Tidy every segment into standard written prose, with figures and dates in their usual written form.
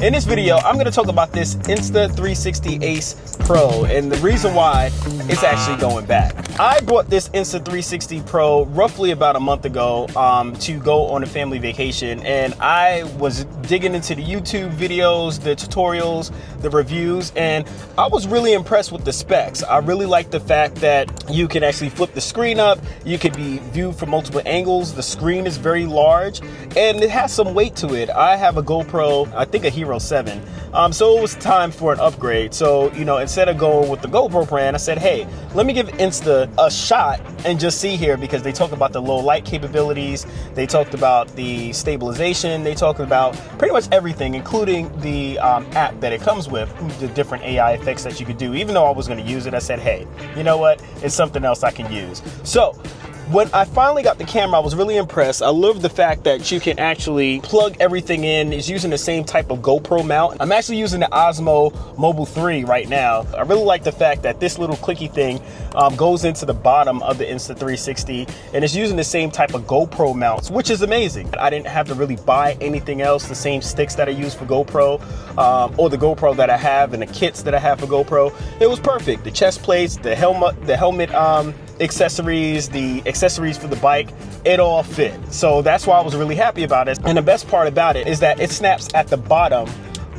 In this video, I'm going to talk about this Insta360 Ace Pro, and the reason why it's actually going back. I bought this Insta360 Pro roughly about a month ago to go on a family vacation, and I was digging into the YouTube videos, the tutorials, the reviews, and I was really impressed with the specs. I really like the fact that you can actually flip the screen up, you can be viewed from multiple angles, the screen is very large, and it has some weight to it. I have a GoPro, I think a Hero 7, so it was time for an upgrade. So, you know, instead of going with the GoPro brand, I said, hey, let me give Insta a shot and just see here, because they talk about the low light capabilities, they talked about the stabilization, they talked about pretty much everything, including the app that it comes with, the different AI effects that you could do. Even though I was going to use it, I said, hey, you know what, it's something else I can use. So when I finally got the camera, I was really impressed. I love the fact that you can actually plug everything in. It's using the same type of GoPro mount. I'm actually using the Osmo Mobile 3 right now. I really like the fact that this little clicky thing goes into the bottom of the Insta360, and it's using the same type of GoPro mounts, which is amazing. I didn't have to really buy anything else, the same sticks that I use for GoPro, or the GoPro that I have and the kits that I have for GoPro. It was perfect. The chest plates, the helmet accessories, the accessories for the bike, it all fit. So that's why I was really happy about it. And the best part about it is that it snaps at the bottom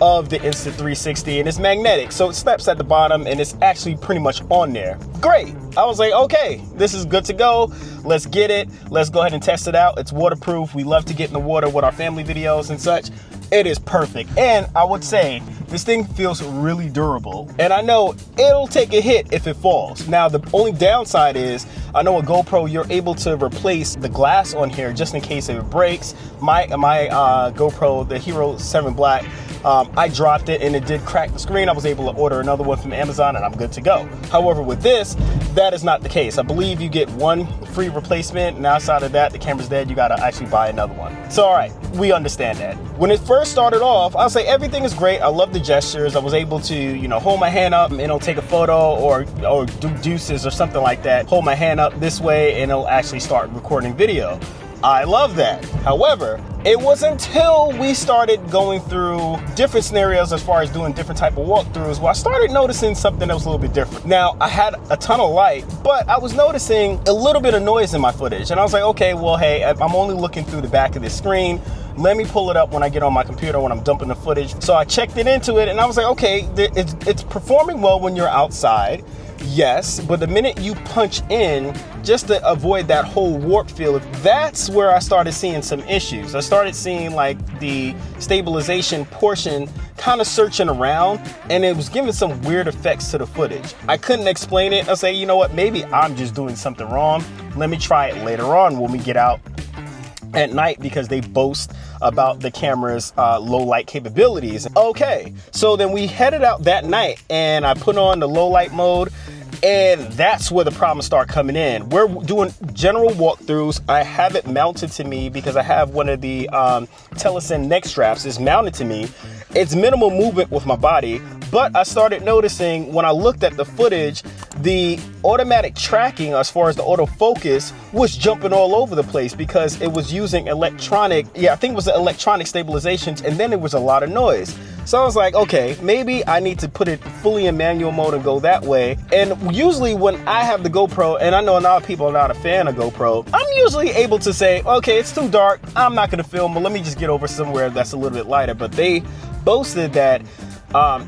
of the Insta360, and it's magnetic, so it snaps at the bottom and it's actually pretty much on there. Great. I was like, okay, this is good to go. Let's get it. Let's go ahead and test it out. It's waterproof. We love to get in the water with our family videos and such. It is perfect. And I would say this thing feels really durable. And I know it'll take a hit if it falls. Now, the only downside is, I know a GoPro, you're able to replace the glass on here just in case if it breaks. My GoPro, the Hero 7 Black, I dropped it and it did crack the screen. I was able to order another one from Amazon and I'm good to go. However, with this, that is not the case. I believe you get one free replacement, and outside of that, the camera's dead, you gotta actually buy another one. So, all right, we understand that. When it first started off, I'll say everything is great. I love the gestures. I was able to, you know, hold my hand up and it'll take a photo, or do deuces or something like that. Hold my hand up this way and it'll actually start recording video. I love that. However, it was until we started going through different scenarios as far as doing different type of walkthroughs where I started noticing something that was a little bit different. Now, I had a ton of light, but I was noticing a little bit of noise in my footage. And I was like, okay, well, hey, I'm only looking through the back of this screen. Let me pull it up when I get on my computer when I'm dumping the footage. So I checked it into it and I was like, okay, it's performing well when you're outside. Yes, but the minute you punch in, just to avoid that whole warp feel, that's where I started seeing some issues. I started seeing like the stabilization portion kind of searching around, and it was giving some weird effects to the footage. I couldn't explain it. I say, you know what, maybe I'm just doing something wrong. Let me try it later on when we get out at night, because they boast about the camera's low light capabilities. Okay, so then we headed out that night and I put on the low light mode, and that's where the problems start coming in. We're doing general walkthroughs. I have it mounted to me because I have one of the Telesyn neck straps is mounted to me. It's minimal movement with my body, but I started noticing when I looked at the footage, the automatic tracking as far as the autofocus was jumping all over the place because it was using electronic, I think it was the electronic stabilizations, and then there was a lot of noise. So I was like, okay, maybe I need to put it fully in manual mode and go that way. And usually when I have the GoPro, and I know a lot of people are not a fan of GoPro, I'm usually able to say, okay, it's too dark, I'm not gonna film, but let me just get over somewhere that's a little bit lighter. But they boasted that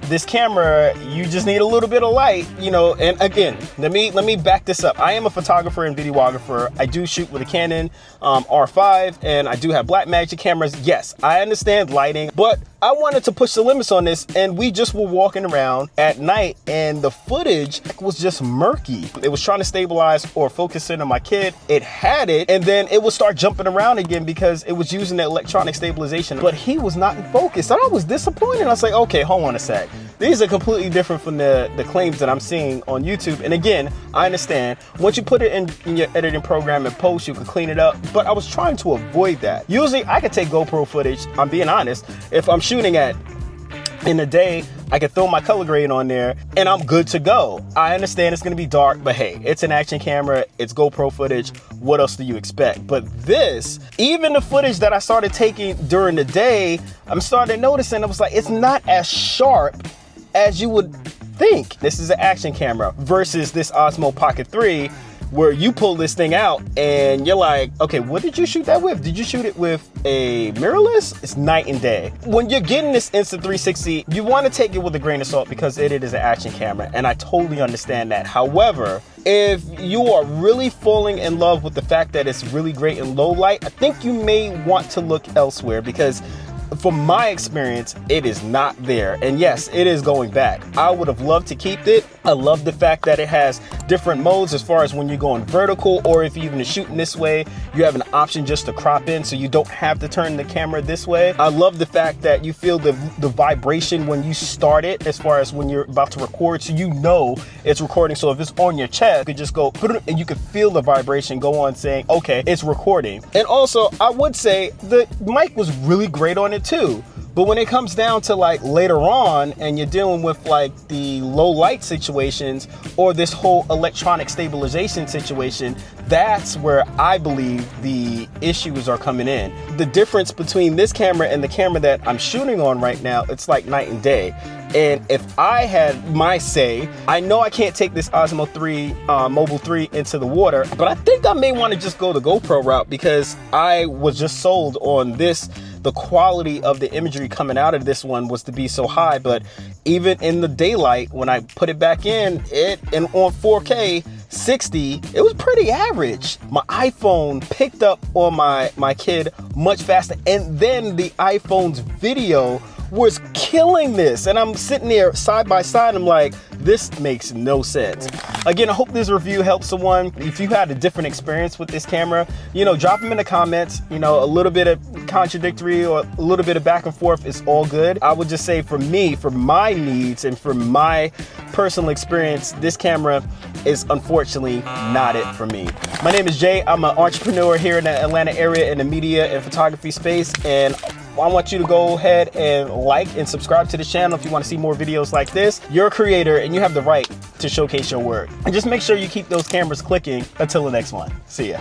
this camera, you just need a little bit of light, you know. And again, let me back this up. I am a photographer and videographer. I do shoot with a Canon R5, and I do have Blackmagic cameras. Yes, I understand lighting, but I wanted to push the limits on this, and we just were walking around at night and the footage was just murky. It was trying to stabilize or focus in on my kid. It had it, and then it would start jumping around again because it was using the electronic stabilization, but he was not in focus. And I was disappointed. I was like, okay, hold on a sec. These are completely different from the claims that I'm seeing on YouTube. And again, I understand once you put it in your editing program and post, you can clean it up, but I was trying to avoid that. Usually I could take GoPro footage, I'm being honest, if I'm shooting in the day, I can throw my color grade on there and I'm good to go. I understand it's gonna be dark, but hey, it's an action camera, it's GoPro footage. What else do you expect? But this, even the footage that I started taking during the day, I'm starting noticing, I was like, it's not as sharp as you would think. This is an action camera versus this Osmo Pocket 3, where you pull this thing out and you're like, okay, what did you shoot that with? Did you shoot it with a mirrorless? It's night and day. When you're getting this Insta360, you want to take it with a grain of salt because it is an action camera, and I totally understand that. However, if you are really falling in love with the fact that it's really great in low light, I think you may want to look elsewhere, because from my experience, it is not there. And yes, it is going back. I would have loved to keep it. I love the fact that it has different modes as far as when you're going vertical, or if you're even shooting this way, you have an option just to crop in so you don't have to turn the camera this way. I love the fact that you feel the vibration when you start it, as far as when you're about to record, so you know it's recording. So if it's on your chest, you could just go and you could feel the vibration go on saying, okay, it's recording. And also, I would say the mic was really great on it too. But when it comes down to like later on and you're dealing with like the low light situations or this whole electronic stabilization situation, that's where I believe the issues are coming in. The difference between this camera and the camera that I'm shooting on right now, it's like night and day. And if I had my say, I know I can't take this Osmo 3 Mobile 3 into the water, but I think I may want to just go the GoPro route, because I was just sold on this. The quality of the imagery coming out of this one was to be so high, but even in the daylight, when I put it back in, and on 4K 60, it was pretty average. My iPhone picked up on my kid much faster, and then the iPhone's video was killing this, and I'm sitting there side by side. I'm like, this makes no sense. Again, I hope this review helps someone. If you had a different experience with this camera, you know, drop them in the comments. You know, a little bit of contradictory or a little bit of back and forth is all good. I would just say, for me, for my needs and for my personal experience, this camera is unfortunately not it for me. My name is Jay. I'm an entrepreneur here in the Atlanta area in the media and photography space, and I want you to go ahead and like and subscribe to the channel if you want to see more videos like this. You're a creator and you have the right to showcase your work. And just make sure you keep those cameras clicking. Until the next one. See ya.